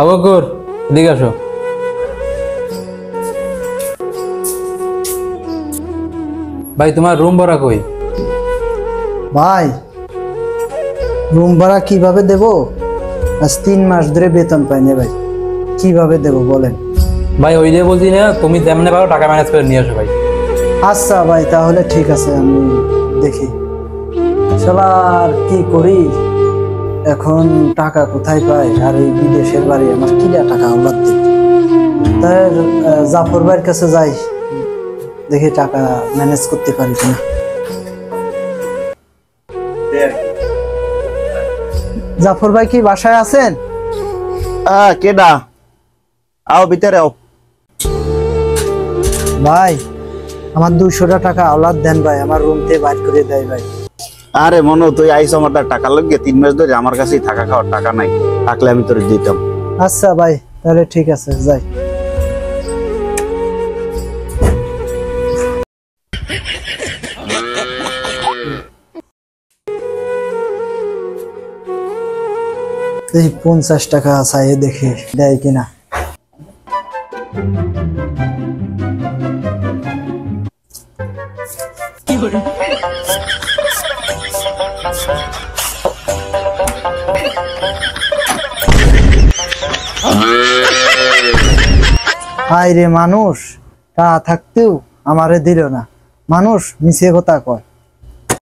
আবুকর এদিকে আসো। ভাই তোমার রুম ভাড়া কই? ভাই রুম ভাড়া কিভাবে দেব? আজ 3 মাস ধরে বেতন পাইনি ভাই, কিভাবে দেব বলেন? ভাই ওই যে বলছি না, তুমি যেমনে পারো টাকা ম্যানেজ করে নিয়ে আসো ভাই। আচ্ছা ভাই তাহলে ঠিক আছে, আমি দেখি। শালা আর কি করি এখন, টাকা কোথায় পাই? আর এই বিদেশের বাড়ি আমার কিলা টাকা আল্লাহ দিই। তাই জাফর ভাইয়ের কাছে যাই, দেখি টাকা ম্যানেজ করতে পারি কিনা। জাফর ভাই কি বাসায় আছেন? কেডা? আও ভিতরে আও। ভাই আমার 200 টাকা আওলাদ দেন ভাই, আমার রুম থেকে বাইর করে দেয় ভাই। আরে মনো, তুই আইস আমার টাকা লাগে 3 মাস ধরে আমার কাছেই থাকা খাওয়ার টাকা নাই, থাকলে আমি তোরে দিতাম। আচ্ছা ভাই তাহলে ঠিক আছে, যাই। এই 50 টাকা চাই, দেখি দেয় কিনা। হায় রে মানুষ, তা থাকতেও আমারে দিল না। মানুষ মিছে কথা কয়।